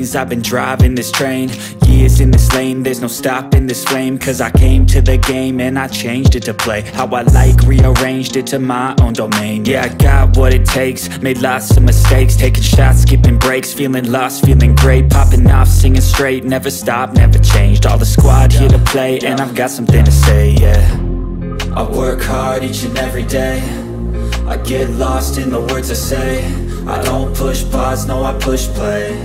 veins, I've been driving this train. Years in this lane, there's no stopping this flame. Cause I came to the game and I changed it to play how I like, rearranged it to my own domain. Yeah, I got what it takes, made lots of mistakes, taking shots, skipping breaks, feeling lost, feeling great, popping off, singing straight, never stopped, never changed. All the squad here to play, and I've got something to say, yeah. I work hard each and every day, I get lost in the words I say. I don't push pause, no I push play.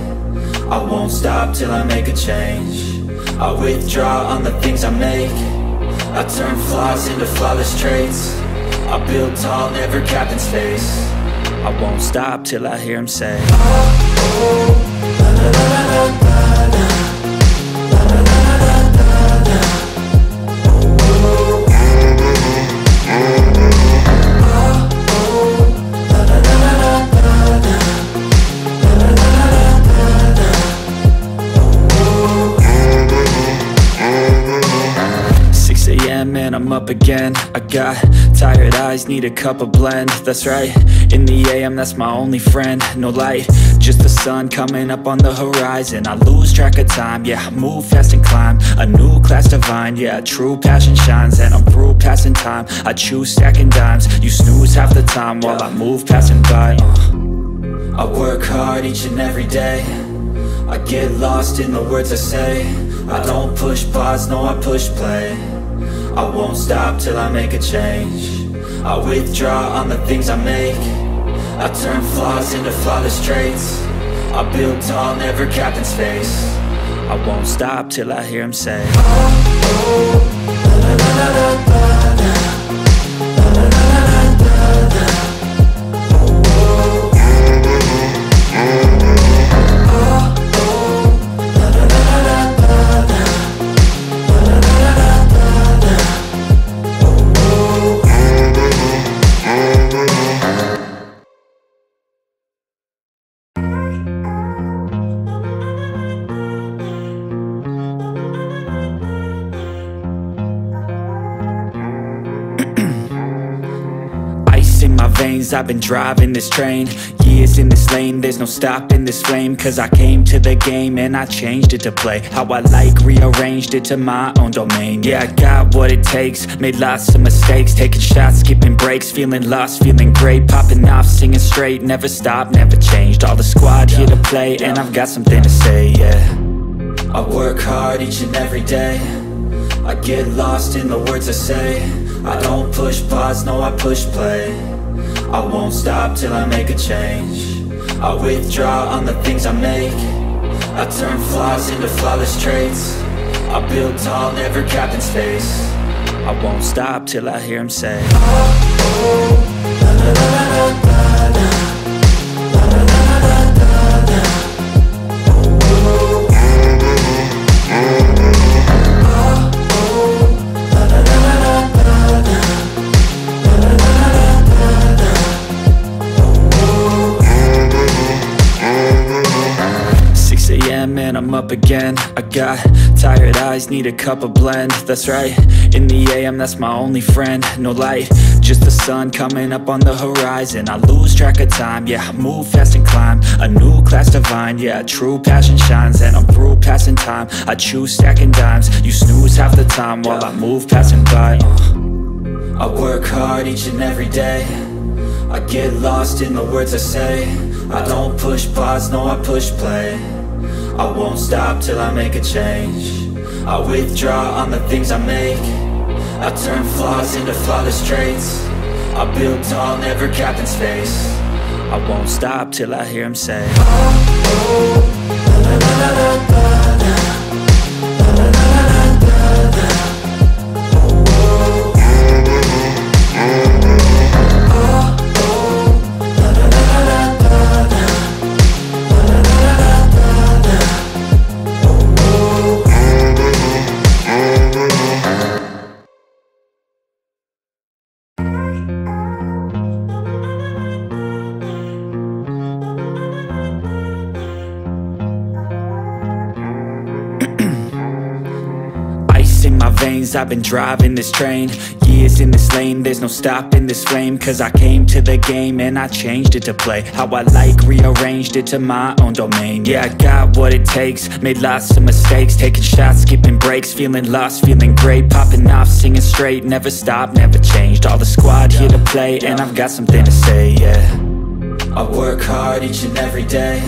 I won't stop till I make a change. I withdraw on the things I make. I turn flaws into flawless traits. I build tall, never capped in space. I won't stop till I hear him say, oh, oh, la, la, la, la, la, la. And I'm up again. I got tired eyes, need a cup of blend. That's right, in the AM, that's my only friend. No light, just the sun coming up on the horizon. I lose track of time, yeah, I move fast and climb a new class divine, yeah, true passion shines. And I'm through passing time, I choose stacking dimes. You snooze half the time while I move passing by. I work hard each and every day, I get lost in the words I say. I don't push pause, no I push play. I won't stop till I make a change. I withdraw on the things I make. I turn flaws into flawless traits. I build tall, never capped in space. I won't stop till I hear him say, oh, oh, la, la, la, la, la, la. I've been driving this train, years in this lane, there's no stopping this flame. Cause I came to the game and I changed it to play how I like, rearranged it to my own domain. Yeah, I got what it takes, made lots of mistakes, taking shots, skipping breaks, feeling lost, feeling great, popping off, singing straight, never stopped, never changed. All the squad here to play, and I've got something to say, yeah. I work hard each and every day, I get lost in the words I say. I don't push pause, no I push play. I won't stop till I make a change. I withdraw on the things I make. I turn flaws into flawless traits. I build tall, never capped in space. I won't stop till I hear him say, oh, oh, la, la, la, la, la, la. And I'm up again. I got tired eyes, need a cup of blend. That's right, in the AM, that's my only friend. No light, just the sun coming up on the horizon. I lose track of time, yeah, I move fast and climb a new class divine, yeah, true passion shines. And I'm through passing time, I choose stacking dimes. You snooze half the time while I move passing by. I work hard each and every day, I get lost in the words I say. I don't push pause, no I push play. I won't stop till I make a change. I withdraw on the things I make. I turn flaws into flawless traits. I build tall, never capped in space. I won't stop till I hear him say, oh, oh, la, la, la, la, la, la. I've been driving this train, Years in this lane, there's no stopping this flame. Cause I came to the game and I changed it to play how I like, rearranged it to my own domain. Yeah, I got what it takes, made lots of mistakes, taking shots, skipping breaks, feeling lost, feeling great, popping off, singing straight, never stopped, never changed. All the squad here to play, and I've got something to say, yeah. I work hard each and every day,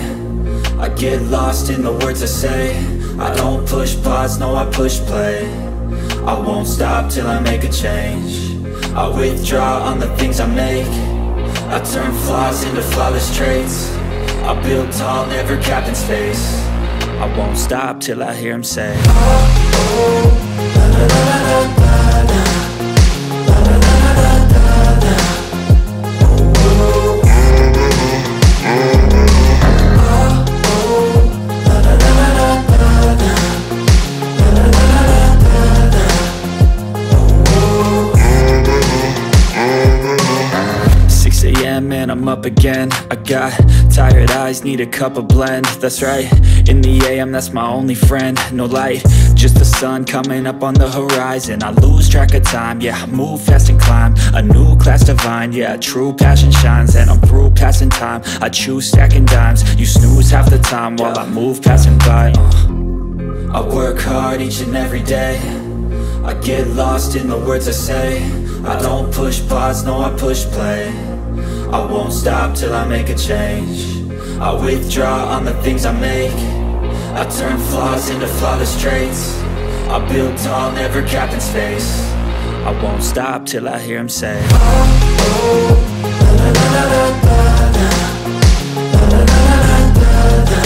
I get lost in the words I say. I don't push pause, no, I push play. I won't stop till I make a change. I withdraw on the things I make. I turn flaws into flawless traits. I build tall, never capped in space. I won't stop till I hear him say, oh, oh, la, la, la, la, la, la. Man, I'm up again. I got tired eyes, need a cup of blend. That's right, in the AM, that's my only friend. No light, just the sun coming up on the horizon. I lose track of time, yeah, I move fast and climb a new class divine, yeah, true passion shines. And I'm through passing time, I choose stacking dimes. You snooze half the time while I move passing by. I work hard each and every day, I get lost in the words I say. I don't push pause, no, I push play. I won't stop till I make a change. I withdraw on the things I make. I turn flaws into flawless traits. I build tall, never capped in space. I won't stop till I hear him say, oh, oh, la, la, la, la, la, la, la, la, la, la, la, la.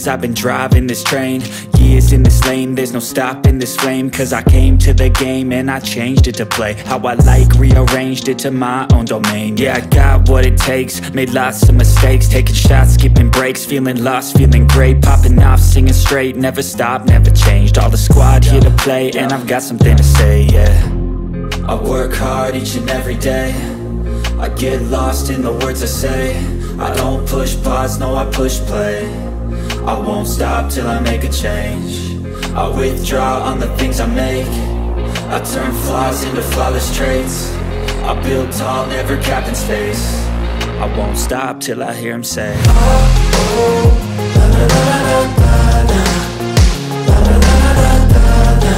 I've been driving this train, years in this lane, there's no stopping this flame. Cause I came to the game and I changed it to play how I like, rearranged it to my own domain. Yeah, I got what it takes, made lots of mistakes, taking shots, skipping breaks, feeling lost, feeling great, popping off, singing straight, never stopped, never changed. All the squad here to play, and I've got something to say, yeah. I work hard each and every day, I get lost in the words I say. I don't push pause, no, I push play. I won't stop till I make a change. I withdraw on the things I make. I turn flaws into flawless traits. I build tall, never capped in space. I won't stop till I hear him say, oh, oh, la, la, la, la, la, la, la, la, la, la, la, la, la.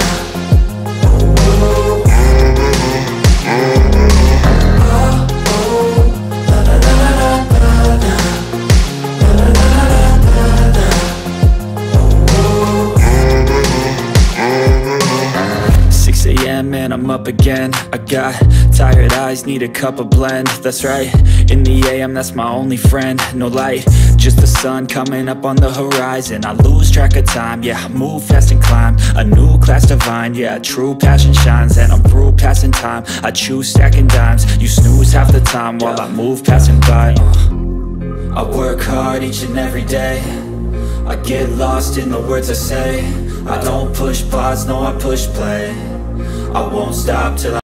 Man, I'm up again. I got tired eyes, need a cup of blend. That's right, in the AM, that's my only friend. No light, just the sun coming up on the horizon. I lose track of time, yeah, I move fast and climb a new class divine, yeah, true passion shines. And I'm through passing time, I choose stacking dimes. You snooze half the time while I move passing by. I work hard each and every day, I get lost in the words I say. I don't push pause, no, I push play. I won't stop till